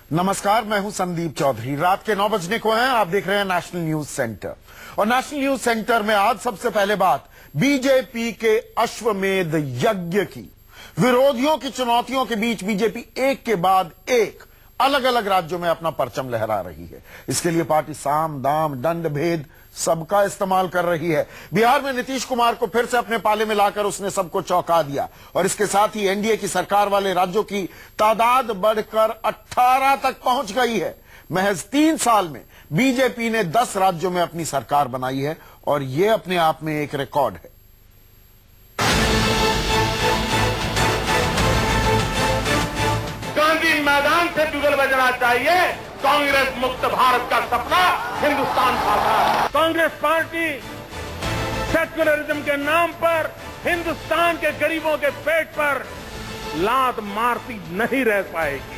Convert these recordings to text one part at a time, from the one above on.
नमस्कार, मैं हूं संदीप चौधरी। रात के 9 बजने को हैं। आप देख रहे हैं नेशनल न्यूज सेंटर। और नेशनल न्यूज सेंटर में आज सबसे पहले बात बीजेपी के अश्वमेध यज्ञ की। विरोधियों की चुनौतियों के बीच बीजेपी एक के बाद एक अलग अलग राज्यों में अपना परचम लहरा रही है। इसके लिए पार्टी साम दाम दंड भेद सबका इस्तेमाल कर रही है। बिहार में नीतीश कुमार को फिर से अपने पाले में लाकर उसने सबको चौंका दिया और इसके साथ ही एनडीए की सरकार वाले राज्यों की तादाद बढ़कर 18 तक पहुंच गई है। महज 3 साल में बीजेपी ने 10 राज्यों में अपनी सरकार बनाई है और यह अपने आप में एक रिकॉर्ड है। गांधी मैदान से जुगल बजना चाहिए। कांग्रेस मुक्त भारत का सपना हिंदुस्तान साकार। कांग्रेस पार्टी सेक्युलरिज्म के नाम पर हिंदुस्तान के गरीबों के पेट पर लात मारती नहीं रह पाएगी।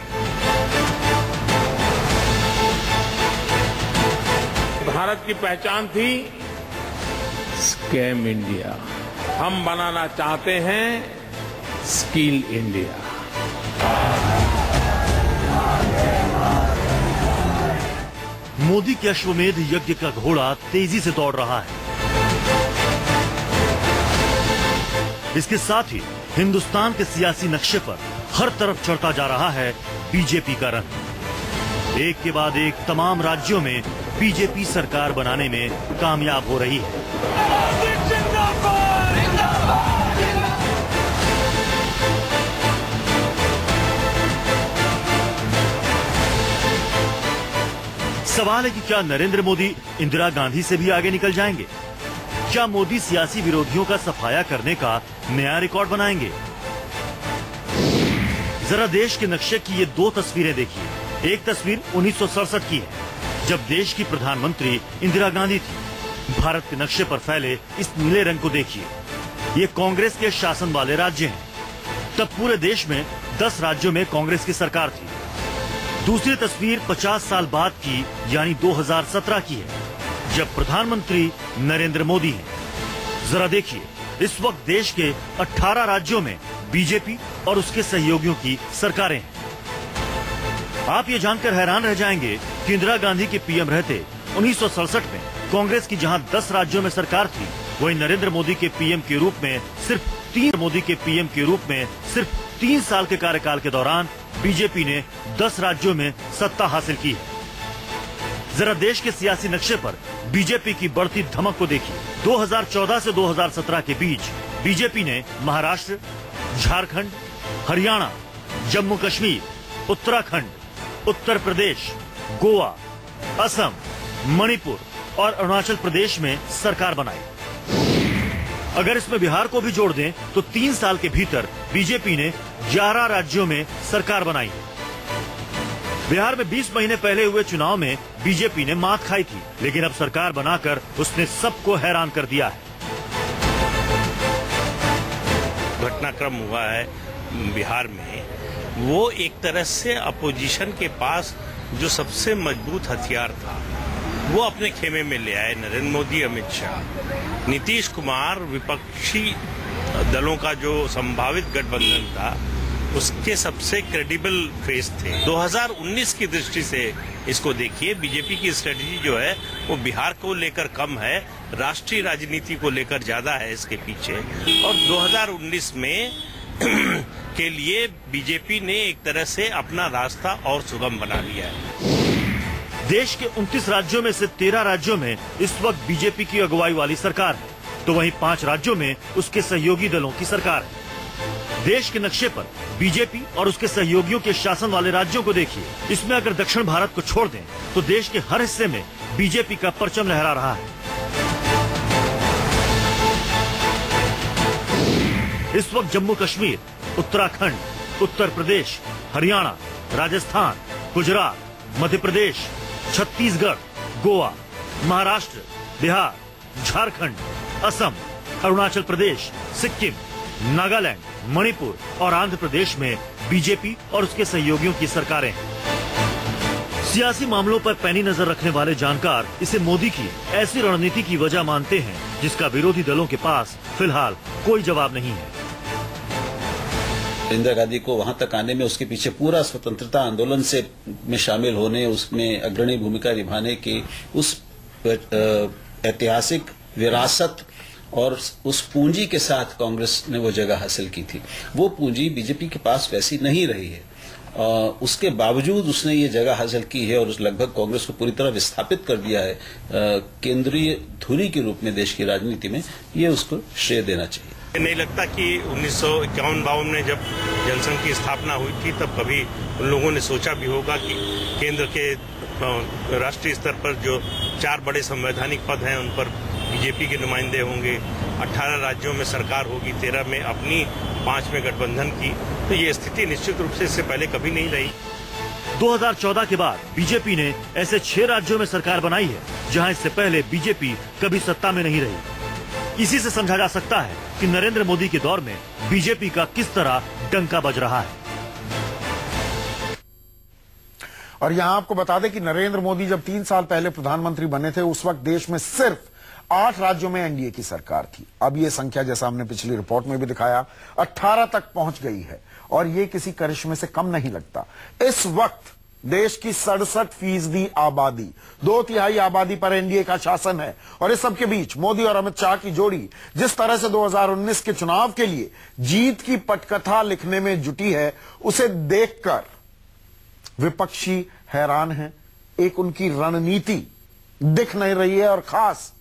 भारत की पहचान थी स्कैम इंडिया। हम बनाना चाहते हैं स्किल इंडिया। मोदी के अश्वमेध यज्ञ का घोड़ा तेजी से दौड़ रहा है। इसके साथ ही हिंदुस्तान के सियासी नक्शे पर हर तरफ चढ़ता जा रहा है बीजेपी का रंग। एक के बाद एक तमाम राज्यों में बीजेपी सरकार बनाने में कामयाब हो रही है। सवाल है कि क्या नरेंद्र मोदी इंदिरा गांधी से भी आगे निकल जाएंगे? क्या मोदी सियासी विरोधियों का सफाया करने का नया रिकॉर्ड बनाएंगे? जरा देश के नक्शे की ये 2 तस्वीरें देखिए। एक तस्वीर 1967 की है, जब देश की प्रधानमंत्री इंदिरा गांधी थी। भारत के नक्शे पर फैले इस नीले रंग को देखिए। ये कांग्रेस के शासन वाले राज्य हैं। तब पूरे देश में 10 राज्यों में कांग्रेस की सरकार थी। दूसरी तस्वीर 50 साल बाद की यानी 2017 की है, जब प्रधानमंत्री नरेंद्र मोदी हैं। जरा देखिए, इस वक्त देश के 18 राज्यों में बीजेपी और उसके सहयोगियों की सरकारें हैं। आप ये जानकर हैरान रह जाएंगे कि इंदिरा गांधी के पीएम रहते 1967 में कांग्रेस की जहां 10 राज्यों में सरकार थी, वहीं नरेंद्र मोदी के पीएम के रूप में सिर्फ 3 साल के कार्यकाल के दौरान बीजेपी ने 10 राज्यों में सत्ता हासिल की है। जरा देश के सियासी नक्शे पर बीजेपी की बढ़ती धमक को देखिए। 2014 से 2017 के बीच बीजेपी ने महाराष्ट्र, झारखंड, हरियाणा, जम्मू कश्मीर, उत्तराखंड, उत्तर प्रदेश, गोवा, असम, मणिपुर और अरुणाचल प्रदेश में सरकार बनाई। अगर इसमें बिहार को भी जोड़ दें तो 3 साल के भीतर बीजेपी ने 11 राज्यों में सरकार बनाई। बिहार में 20 महीने पहले हुए चुनाव में बीजेपी ने मात खाई थी, लेकिन अब सरकार बनाकर उसने सबको हैरान कर दिया है। घटनाक्रम हुआ है बिहार में, वो एक तरह से अपोजिशन के पास जो सबसे मजबूत हथियार था वो अपने खेमे में ले आए नरेंद्र मोदी, अमित शाह। नीतीश कुमार विपक्षी दलों का जो संभावित गठबंधन था उसके सबसे क्रेडिबल फेस थे। 2019 की दृष्टि से इसको देखिए, बीजेपी की स्ट्रेटजी जो है वो बिहार को लेकर कम है, राष्ट्रीय राजनीति को लेकर ज्यादा है इसके पीछे। और 2019 में के लिए बीजेपी ने एक तरह से अपना रास्ता और सुगम बना लिया है। देश के 29 राज्यों में से 13 राज्यों में इस वक्त बीजेपी की अगुवाई वाली सरकार है, तो वहीं 5 राज्यों में उसके सहयोगी दलों की सरकार है। देश के नक्शे पर बीजेपी और उसके सहयोगियों के शासन वाले राज्यों को देखिए। इसमें अगर दक्षिण भारत को छोड़ दें तो देश के हर हिस्से में बीजेपी का परचम लहरा रहा है। इस वक्त जम्मू कश्मीर, उत्तराखंड, उत्तर प्रदेश, हरियाणा, राजस्थान, गुजरात, मध्य प्रदेश, छत्तीसगढ़, गोवा, महाराष्ट्र, बिहार, झारखंड, असम, अरुणाचल प्रदेश, सिक्किम, नागालैंड, मणिपुर और आंध्र प्रदेश में बीजेपी और उसके सहयोगियों की सरकारें हैं। सियासी मामलों पर पैनी नजर रखने वाले जानकार इसे मोदी की ऐसी रणनीति की वजह मानते हैं जिसका विरोधी दलों के पास फिलहाल कोई जवाब नहीं है। इंदिरा गांधी को वहां तक आने में, उसके पीछे पूरा स्वतंत्रता आंदोलन में शामिल होने, उसमें अग्रणी भूमिका निभाने की उस ऐतिहासिक विरासत और उस पूंजी के साथ कांग्रेस ने वो जगह हासिल की थी। वो पूंजी बीजेपी के पास वैसी नहीं रही है। उसके बावजूद उसने ये जगह हासिल की है और उस लगभग कांग्रेस को पूरी तरह विस्थापित कर दिया है केंद्रीय धुरी के रूप में देश की राजनीति में। ये उसको श्रेय देना चाहिए। नहीं लगता कि 1951-52 में जब जनसंघ की स्थापना हुई थी तब कभी उन लोगों ने सोचा भी होगा कि केंद्र के राष्ट्रीय स्तर पर जो 4 बड़े संवैधानिक पद हैं उन पर बीजेपी के नुमाइंदे होंगे, 18 राज्यों में सरकार होगी, 13 में अपनी, 5 में गठबंधन की। तो ये स्थिति निश्चित रूप से इससे पहले कभी नहीं रही। 2014 के बाद बीजेपी ने ऐसे 6 राज्यों में सरकार बनाई है जहां इससे पहले बीजेपी कभी सत्ता में नहीं रही। इसी से समझा जा सकता है कि नरेंद्र मोदी के दौर में बीजेपी का किस तरह डंका बज रहा है। और यहां आपको बता दें कि नरेंद्र मोदी जब 3 साल पहले प्रधानमंत्री बने थे उस वक्त देश में सिर्फ 8 राज्यों में एनडीए की सरकार थी। अब ये संख्या, जैसा हमने पिछली रिपोर्ट में भी दिखाया, 18 तक पहुंच गई है और ये किसी करिश्मे से कम नहीं लगता। इस वक्त देश की 67% आबादी, 2/3 आबादी पर एनडीए का शासन है। और इस सब के बीच मोदी और अमित शाह की जोड़ी जिस तरह से 2019 के चुनाव के लिए जीत की पटकथा लिखने में जुटी है, उसे देखकर विपक्षी हैरान हैं। एक उनकी रणनीति दिख नहीं रही है और खास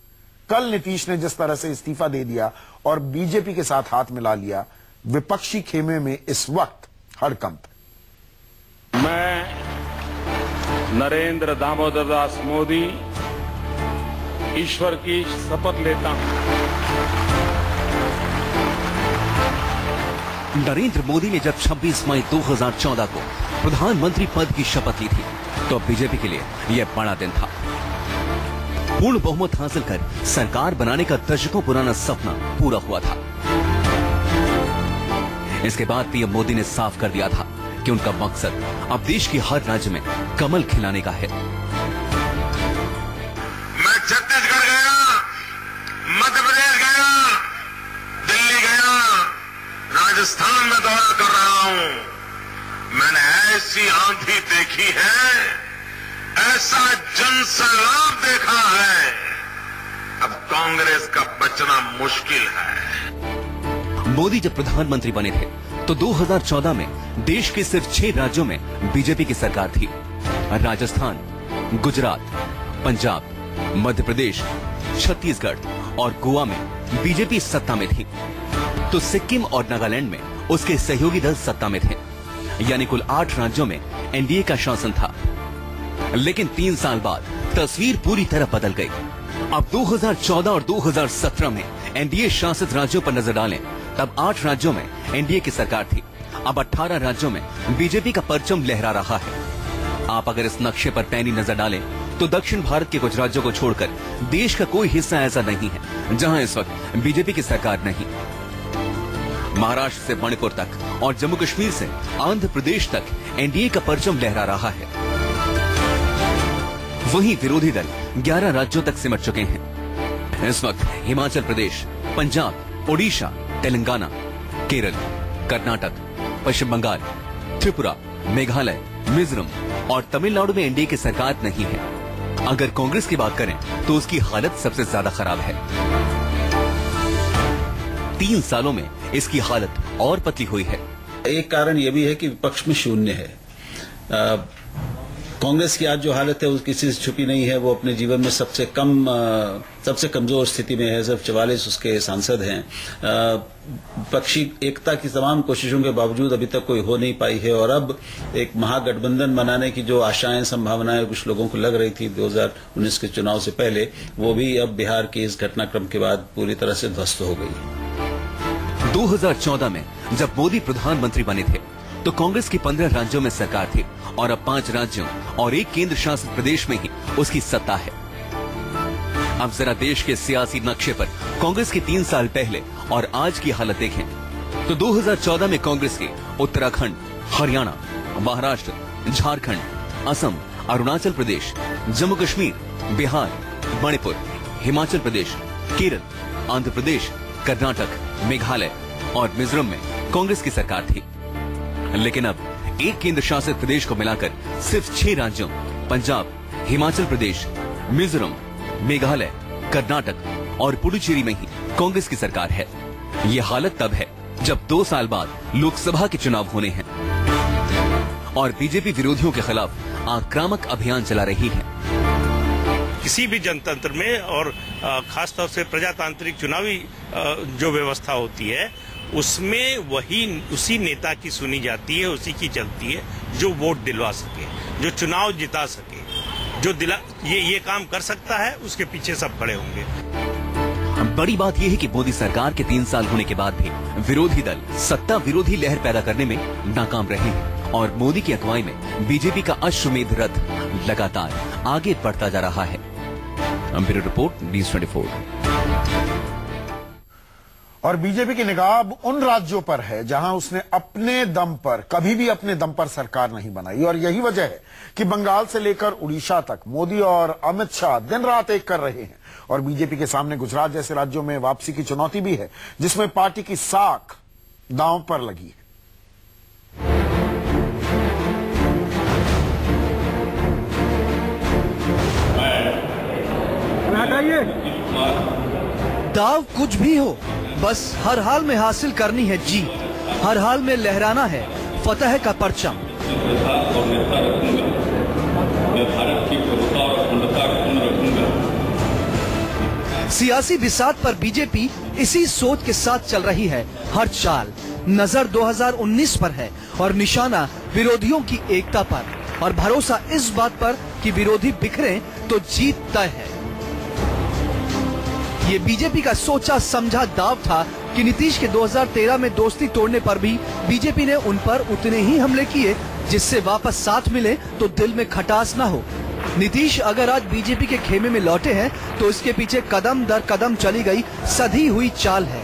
कल नीतीश ने जिस तरह से इस्तीफा दे दिया और बीजेपी के साथ हाथ मिला लिया, विपक्षी खेमे में इस वक्त हड़कंप। मैं नरेंद्र दामोदर दास मोदी ईश्वर की शपथ लेता हूं। नरेंद्र मोदी ने जब 26 मई 2014 को प्रधानमंत्री पद की शपथ ली थी तो बीजेपी के लिए यह बड़ा दिन था। पूर्ण बहुमत हासिल कर सरकार बनाने का दशकों पुराना सपना पूरा हुआ था। इसके बाद पीएम मोदी ने साफ कर दिया था कि उनका मकसद अब देश के हर राज्य में कमल खिलाने का है। मैं छत्तीसगढ़ गया, मध्य प्रदेश गया, दिल्ली गया, राजस्थान में दौरा कर रहा हूं। मैंने ऐसी आंधी देखी है, ऐसा जनसैलाब देखा है, अब कांग्रेस का बचना मुश्किल है। मोदी जब प्रधानमंत्री बने थे तो 2014 में देश के सिर्फ 6 राज्यों में बीजेपी की सरकार थी। राजस्थान, गुजरात, पंजाब, मध्य प्रदेश, छत्तीसगढ़ और गोवा में बीजेपी सत्ता में थी। तो सिक्किम और नागालैंड में उसके सहयोगी दल सत्ता में थे, यानी कुल 8 राज्यों में एनडीए का शासन था। लेकिन 3 साल बाद तस्वीर पूरी तरह बदल गई। अब 2014 और 2017 में एनडीए शासित राज्यों पर नजर डालें तब 8 राज्यों में एनडीए की सरकार थी। अब 18 राज्यों में बीजेपी का परचम लहरा रहा है। आप अगर इस नक्शे पर पैनी नजर डालें तो दक्षिण भारत के कुछ राज्यों को छोड़कर देश का कोई हिस्सा ऐसा नहीं है जहां इस वक्त बीजेपी की सरकार नहीं। महाराष्ट्र से मणिपुर तक और जम्मू कश्मीर से आंध्र प्रदेश तक एनडीए का परचम लहरा रहा है। वहीं विरोधी दल 11 राज्यों तक सिमट चुके हैं। इस वक्त हिमाचल प्रदेश, पंजाब, ओडिशा, तेलंगाना, केरल, कर्नाटक, पश्चिम बंगाल, त्रिपुरा, मेघालय, मिजोरम और तमिलनाडु में एनडीए की सरकार नहीं है। अगर कांग्रेस की बात करें तो उसकी हालत सबसे ज्यादा खराब है। 3 सालों में इसकी हालत और पतली हुई है। एक कारण यह भी है कि विपक्ष में शून्य है। कांग्रेस की आज जो हालत है वो किसी से छुपी नहीं है। वो अपने जीवन में सबसे कमजोर स्थिति में है। सिर्फ 44 उसके सांसद हैं। विपक्षी एकता की तमाम कोशिशों के बावजूद अभी तक कोई हो नहीं पाई है। और अब एक महागठबंधन बनाने की जो आशाएं, संभावनाएं कुछ लोगों को लग रही थी 2019 के चुनाव से पहले, वो भी अब बिहार के इस घटनाक्रम के बाद पूरी तरह से ध्वस्त हो गई। 2014 में जब मोदी प्रधानमंत्री बने थे तो कांग्रेस की 15 राज्यों में सरकार थी और अब 5 राज्यों और 1 केंद्र शासित प्रदेश में ही उसकी सत्ता है। अब जरा देश के सियासी नक्शे पर कांग्रेस के 3 साल पहले और आज की हालत देखें तो 2014 में कांग्रेस की उत्तराखंड, हरियाणा, महाराष्ट्र, झारखंड, असम, अरुणाचल प्रदेश, जम्मू कश्मीर, बिहार, मणिपुर, हिमाचल प्रदेश, केरल, आंध्र प्रदेश, कर्नाटक, मेघालय और मिजोरम में कांग्रेस की सरकार थी। लेकिन अब एक केंद्र शासित प्रदेश को मिलाकर सिर्फ 6 राज्यों पंजाब, हिमाचल प्रदेश, मिजोरम, मेघालय, कर्नाटक और पुडुचेरी में ही कांग्रेस की सरकार है। ये हालत तब है जब 2 साल बाद लोकसभा के चुनाव होने हैं और बीजेपी विरोधियों के खिलाफ आक्रामक अभियान चला रही है। किसी भी जनतंत्र में और खासतौर से प्रजातांत्रिक चुनावी जो व्यवस्था होती है उसमें उसी नेता की सुनी जाती है, उसी की चलती है जो वोट दिलवा सके, जो चुनाव जिता सके, जो ये काम कर सकता है, उसके पीछे सब खड़े होंगे। बड़ी बात यह है कि मोदी सरकार के 3 साल होने के बाद भी विरोधी दल सत्ता विरोधी लहर पैदा करने में नाकाम रहे हैं और मोदी की अगुवाई में बीजेपी का अश्वमेध रथ लगातार आगे बढ़ता जा रहा है। Bureau report, news 24। और बीजेपी की निगाह अब उन राज्यों पर है जहां उसने कभी भी अपने दम पर सरकार नहीं बनाई और यही वजह है कि बंगाल से लेकर उड़ीसा तक मोदी और अमित शाह दिन रात एक कर रहे हैं और बीजेपी के सामने गुजरात जैसे राज्यों में वापसी की चुनौती भी है जिसमें पार्टी की साख दांव पर लगी है। दाव कुछ भी हो, बस हर हाल में हासिल करनी है जीत, हर हाल में लहराना है फतह का परचम। सियासी बिसात पर बीजेपी इसी सोच के साथ चल रही है। हर चाल नजर 2019 पर है और निशाना विरोधियों की एकता पर और भरोसा इस बात पर कि विरोधी बिखरे तो जीत तय है। ये बीजेपी का सोचा समझा दाव था कि नीतीश के 2013 में दोस्ती तोड़ने पर भी बीजेपी ने उन पर उतने ही हमले किए जिससे वापस साथ मिले तो दिल में खटास ना हो। नीतीश अगर आज बीजेपी के खेमे में लौटे हैं तो इसके पीछे कदम दर कदम चली गई सधी हुई चाल है।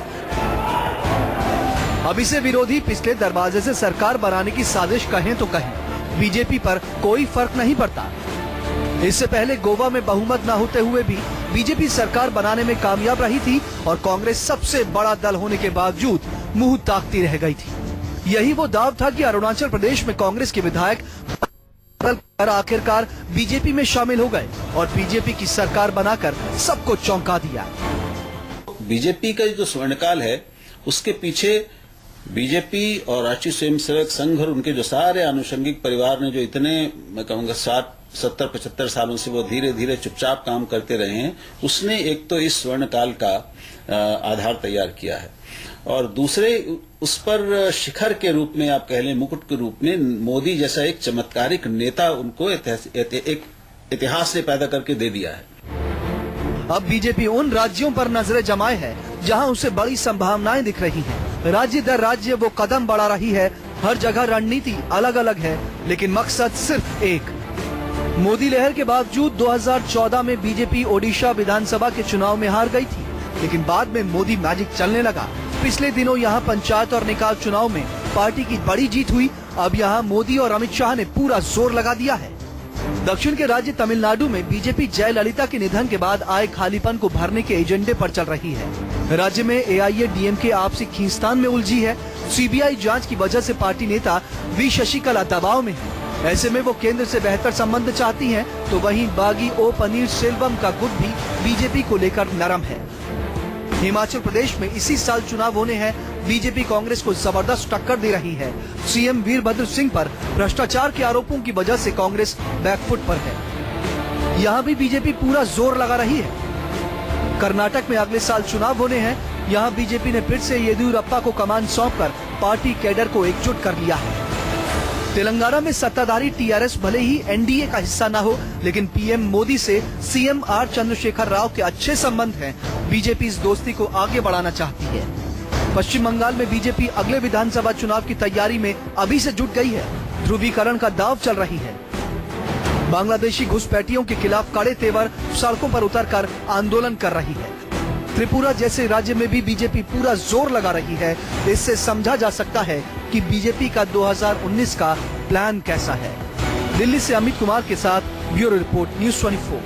अब इसे विरोधी पिछले दरवाजे से सरकार बनाने की साजिश कहें तो कहें, बीजेपी पर कोई फर्क नहीं पड़ता। इससे पहले गोवा में बहुमत न होते हुए भी बीजेपी सरकार बनाने में कामयाब रही थी और कांग्रेस सबसे बड़ा दल होने के बावजूद मुंह ताकती रह गई थी। यही वो दाव था कि अरुणाचल प्रदेश में कांग्रेस के विधायक आखिरकार बीजेपी में शामिल हो गए और बीजेपी की सरकार बनाकर सबको चौंका दिया। बीजेपी का जो स्वर्णकाल है उसके पीछे बीजेपी और राष्ट्रीय स्वयंसेवक संघ और उनके जो सारे आनुषंगिक परिवार ने जो इतने मैं कहूँगा 70-75 सालों से वो धीरे धीरे चुपचाप काम करते रहे हैं, उसने एक तो इस स्वर्णकाल का आधार तैयार किया है और दूसरे उस पर शिखर के रूप में आप कह लें, मुकुट के रूप में मोदी जैसा एक चमत्कारिक नेता उनको एक इतिहास ने पैदा करके दे दिया है। अब बीजेपी उन राज्यों पर नजरें जमाए है जहां उसे बड़ी संभावनाएं दिख रही हैं। राज्य दर राज्य वो कदम बढ़ा रही है। हर जगह रणनीति अलग अलग है लेकिन मकसद सिर्फ एक। मोदी लहर के बावजूद 2014 में बीजेपी ओडिशा विधानसभा के चुनाव में हार गई थी, लेकिन बाद में मोदी मैजिक चलने लगा। पिछले दिनों यहां पंचायत और निकाय चुनाव में पार्टी की बड़ी जीत हुई। अब यहां मोदी और अमित शाह ने पूरा जोर लगा दिया है। दक्षिण के राज्य तमिलनाडु में बीजेपी जयललिता के निधन के बाद आए खालीपन को भरने के एजेंडे पर चल रही है। राज्य में एआईएडीएमके आपसी खींचतान में उलझी है। सीबीआई जांच की वजह से पार्टी नेता वी शशिकला दबाव में है। ऐसे में वो केंद्र से बेहतर संबंध चाहती हैं, तो वहीं बागी ओ पनीरसेल्वम का गुट भी बीजेपी को लेकर नरम है। हिमाचल प्रदेश में इसी साल चुनाव होने हैं। बीजेपी कांग्रेस को जबरदस्त टक्कर दे रही है। सीएम वीरभद्र सिंह पर भ्रष्टाचार के आरोपों की वजह से कांग्रेस बैकफुट पर है। यहाँ भी बीजेपी पूरा जोर लगा रही है। कर्नाटक में अगले साल चुनाव होने हैं। यहाँ बीजेपी ने फिर से येदियुरप्पा को कमान सौंपकर पार्टी कैडर को एकजुट कर लिया है। तेलंगाना में सत्ताधारी टीआरएस भले ही एनडीए का हिस्सा न हो, लेकिन पीएम मोदी से सीएम आर चंद्रशेखर राव के अच्छे संबंध हैं। बीजेपी इस दोस्ती को आगे बढ़ाना चाहती है। पश्चिम बंगाल में बीजेपी अगले विधानसभा चुनाव की तैयारी में अभी से जुट गई है। ध्रुवीकरण का दांव चल रही है। बांग्लादेशी घुसपैठियों के खिलाफ कड़े तेवर सड़कों पर उतरकर आंदोलन कर रही है। त्रिपुरा जैसे राज्य में भी बीजेपी पूरा जोर लगा रही है। इससे समझा जा सकता है कि बीजेपी का 2019 का प्लान कैसा है। दिल्ली से अमित कुमार के साथ ब्यूरो रिपोर्ट, न्यूज़ 24।